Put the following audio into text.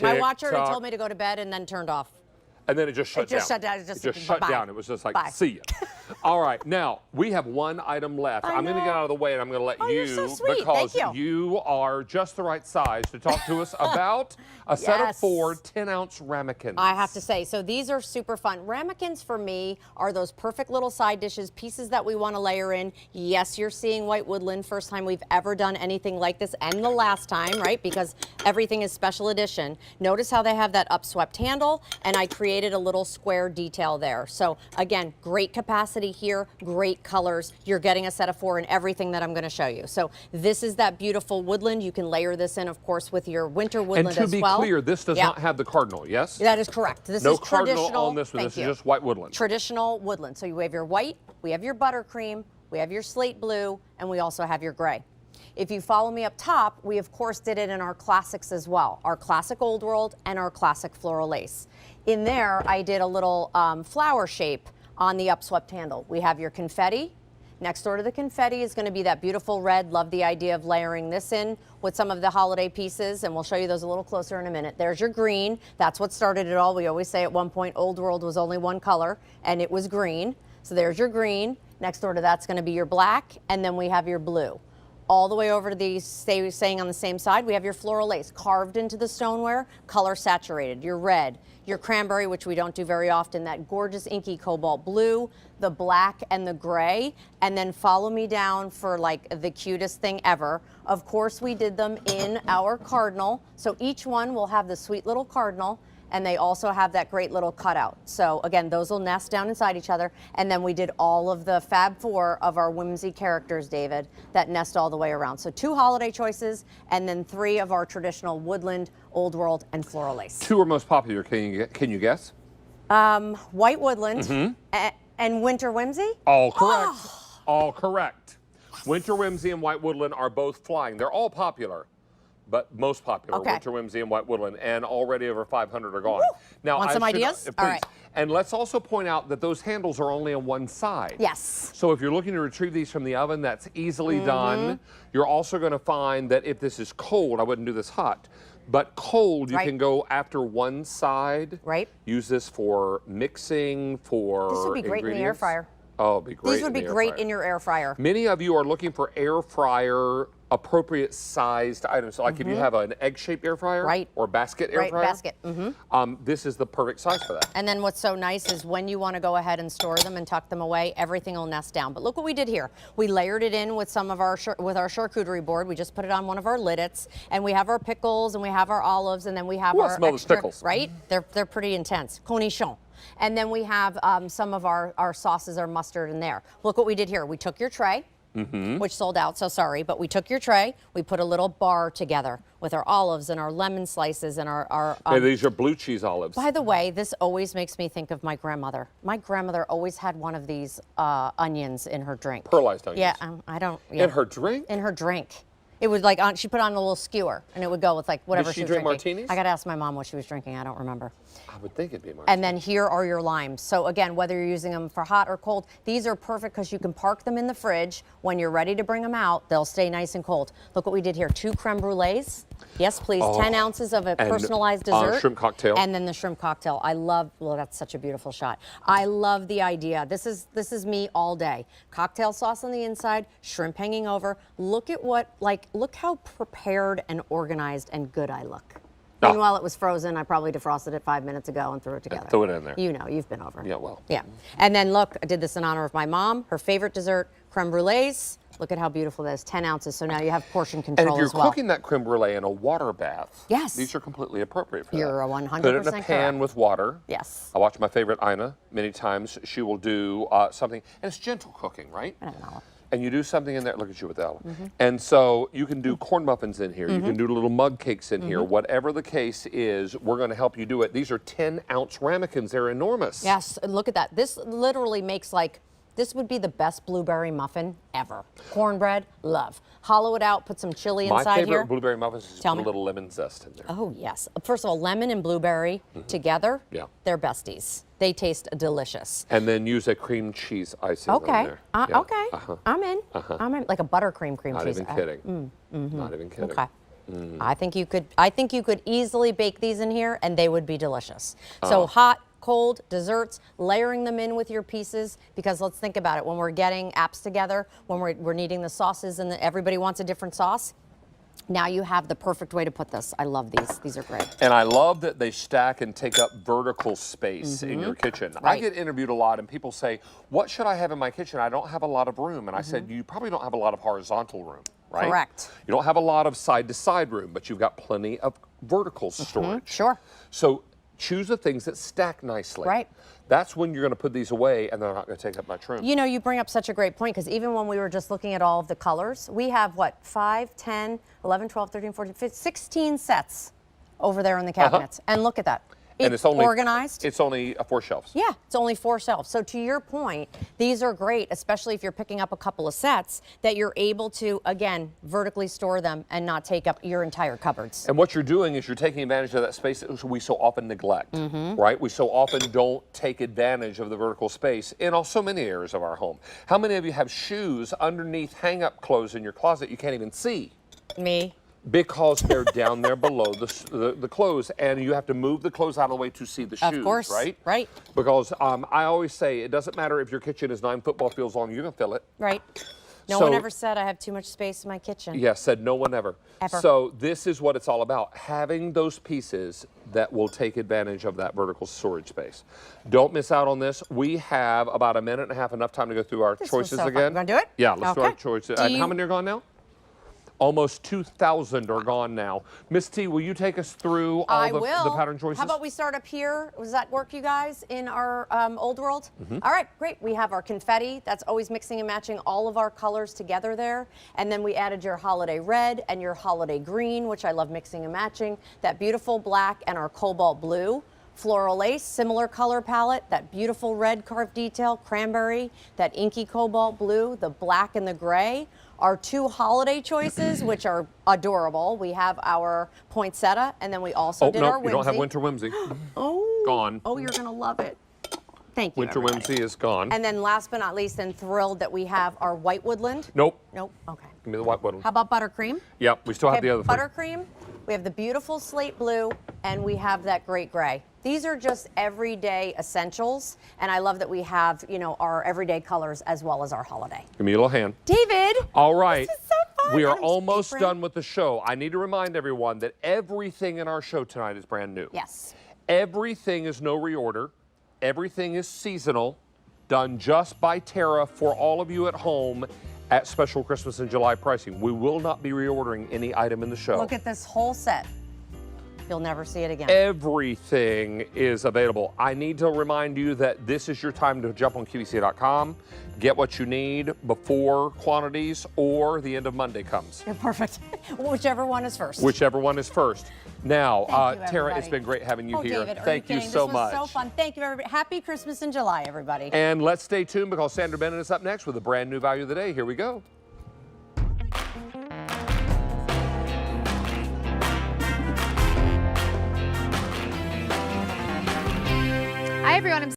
My watcher had told me to go to bed and then turned off. And then it just shut down. It just shut down. It just shut down. It was just like, see ya. All right, now we have one item left. I'm going to get out of the way and I'm going to let you, you're so sweet. because Thank you are just the right size to talk to us about a set of 4 10-ounce ramekins. I have to say, so these are super fun. Ramekins for me are those perfect little side dishes, pieces that we want to layer in. Yes, you're seeing white woodland, first time we've ever done anything like this, and the last time, right? Because everything is special edition. Notice how they have that upswept handle, and I created a little square detail there. So again, great capacity here, great colors. You're getting a set of 4 in everything that I'm going to show you. So this is that beautiful woodland. You can layer this in, of course, with your winter woodland as well. And to be clear, this does not have the cardinal, yes? That is correct. This no is traditional. Cardinal on this one. This is just white woodland. Traditional woodland. So you have your white, we have your buttercream, we have your slate blue, and we also have your gray. If you follow me up top, we of course did it in our classics as well, our classic old world and our classic floral lace. In there, I did a little flower shape on the upswept handle. We have your confetti. Next door to the confetti is going to be that beautiful red. Love the idea of layering this in with some of the holiday pieces, and we'll show you those a little closer in a minute. There's your green. That's what started it all. We always say at one point, Old World was only one color, and it was green. So there's your green. Next door to that's going to be your black, and then we have your blue. All the way over to the, staying on the same side, we have your floral lace carved into the stoneware, color saturated, your red, your cranberry, which we don't do very often, that gorgeous inky cobalt blue, the black and the gray, and then follow me down for like the cutest thing ever. Of course, we did them in our cardinal. So each one will have the sweet little cardinal, and they also have that great little cutout. So again, those will nest down inside each other. And then we did all of the Fab 4 of our whimsy characters, David, that nest all the way around. So 2 holiday choices, and then 3 of our traditional woodland, old world, and floral lace. 2 are most popular. Can you guess? White woodland and winter whimsy. All correct. All correct. Winter whimsy and white woodland are both flying. They're all popular, but most popular, winter whimsy and white woodland, and already over 500 are gone. Now, want some ideas? Please. All right. And let's also point out that those handles are only on one side. Yes. So if you're looking to retrieve these from the oven, that's easily done. You're also going to find that if this is cold, I wouldn't do this hot, but cold, you can go after one side. Right. Use this for mixing, for This would be great in the air fryer. Oh, it'd be great. These would be great in your air fryer. Many of you are looking for air fryer appropriate sized items. So like if you have an egg-shaped air fryer or basket air fryer, basket. this is the perfect size for that. And then what's so nice is when you want to go ahead and store them and tuck them away, everything will nest down. But look what we did here. We layered it in with some of our charcuterie board. We just put it on one of our liddets, and we have our pickles and we have our olives, and then we have our smell extra, the pickles. Right? They're pretty intense. Cornichon. And then we have some of our sauces, our mustard in there. Look what we did here. We took your tray, which sold out, so sorry, but we took your tray, we put a little bar together with our olives and our lemon slices and our these are blue cheese olives. By the way, this always makes me think of my grandmother. My grandmother always had one of these onions in her drink. Pearlized onions. Yeah, I don't. Yeah. In her drink? In her drink. It was like, she put on a little skewer, and it would go with like whatever she was drinking. Did she drink martinis? I got to ask my mom what she was drinking. I don't remember. I would think it'd be martinis. And then here are your limes. So again, whether you're using them for hot or cold, these are perfect because you can park them in the fridge. When you're ready to bring them out, they'll stay nice and cold. Look what we did here. 2 creme brulees. Yes, please. 10 ounces of a personalized dessert. Shrimp cocktail. And then the shrimp cocktail. I love, well, that's such a beautiful shot. I love the idea. This is me all day. Cocktail sauce on the inside, shrimp hanging over. Look at look how prepared and organized and good I look. Meanwhile, it was frozen. I probably defrosted it 5 minutes ago and threw it together. Throw it in there. You know, you've been over. Yeah, well. Yeah. And then look, I did this in honor of my mom. Her favorite dessert, creme brulees. Look at how beautiful that is, 10 ounces. So now you have portion control as well. And if you're cooking that creme brulee in a water bath, these are completely appropriate for You're that. 100% Put it in a pan with water. Yes. I watch my favorite Ina many times. She will do something, and it's gentle cooking, right? I don't know. And you do something in there, look at you with Ella. And so you can do corn muffins in here, you can do little mug cakes in here, whatever the case is, we're gonna help you do it. These are 10-ounce ramekins, they're enormous. Yes, look at that. This literally makes this would be the best blueberry muffin ever. Cornbread, love. Hollow it out, put some chili inside here. My favorite blueberry muffins is put a little lemon zest in there. Oh, yes. First of all, lemon and blueberry together, they're besties. They taste delicious. And then use a cream cheese icing on there. Okay, I'm in. I'm in. Like a buttercream cream cheese. Not even kidding. Not even kidding. Okay. I think you could easily bake these in here and they would be delicious. So hot, cold, desserts, layering them in with your pieces, because let's think about it. When we're getting apps together, when we're needing the sauces and everybody wants a different sauce, now you have the perfect way to put this. I love these. These are great. And I love that they stack and take up vertical space in your kitchen. Right. I get interviewed a lot and people say, what should I have in my kitchen? I don't have a lot of room. And I said, you probably don't have a lot of horizontal room, right? Correct. You don't have a lot of side-to-side room, but you've got plenty of vertical storage. Sure. So choose the things that stack nicely. Right. That's when you're going to put these away and they're not going to take up much room. You know, you bring up such a great point, because even when we were just looking at all of the colors, we have what, 5, 10, 11, 12, 13, 14, 15, 16 sets over there in the cabinets. And look at that. And it's only organized. It's only 4 shelves. Yeah, it's only 4 shelves. So to your point, these are great, especially if you're picking up a couple of sets, that you're able to, again, vertically store them and not take up your entire cupboards. And what you're doing is you're taking advantage of that space that we so often neglect, right? We so often don't take advantage of the vertical space in so many areas of our home. How many of you have shoes underneath hang-up clothes in your closet you can't even see? Me. Because they're down there below the clothes, and you have to move the clothes out of the way to see the shoes, Of course, right? right. Because I always say it doesn't matter if your kitchen is 9 football fields long, you can fill it. Right. No one ever said I have too much space in my kitchen. Yes, said no one ever. Ever. So this is what it's all about, having those pieces that will take advantage of that vertical storage space. Don't miss out on this. We have about a minute and a half, enough time to go through our choices so again. You want to do it? Yeah, let's do our Okay. choices. And how many are gone now? Almost 2,000 are gone now. Miss T, will you take us through all the pattern choices? How about we start up here? Does that work, you guys, in our old world? All right, great. We have our confetti. That's always mixing and matching all of our colors together there. And then we added your holiday red and your holiday green, which I love mixing and matching. That beautiful black and our cobalt blue. Floral lace, similar color palette, that beautiful red carved detail, cranberry, that inky cobalt blue, the black and the gray. Our 2 holiday choices, which are adorable. We have our poinsettia, and then we also did our whimsy. You don't have winter whimsy. Oh. Gone. Oh, you're gonna love it. Thank you, Winter everybody. whimsy is gone. And then last but not least, and thrilled that we have our white woodland. Nope. Nope, okay. Give me the white one. How about buttercream? Yep, we still have the other 3. Buttercream, we have the beautiful slate blue, and we have that great gray. These are just everyday essentials, and I love that we have, you know, our everyday colors as well as our holiday. Give me a little hand. David! All right. This is so fun. We are I'm almost different. done with the show. I need to remind everyone that everything in our show tonight is brand new. Yes. Everything is no reorder. Everything is seasonal, done just by Tara for all of you at home at special Christmas and July pricing. We will not be reordering any item in the show. Look at this whole set. You'll never see it again. Everything is available. I need to remind you that this is your time to jump on QVC.com, get what you need before quantities or the end of Monday comes. You're perfect. Whichever one is first. Whichever one is first. Now, Thank you, Tara, it's everybody. been great having you here. David, Thank you so much. This was so fun. Thank you, everybody. Happy Christmas in July, everybody. And let's stay tuned because Sandra Bennett is up next with a brand new value of the day. Here we go. Hi, everyone.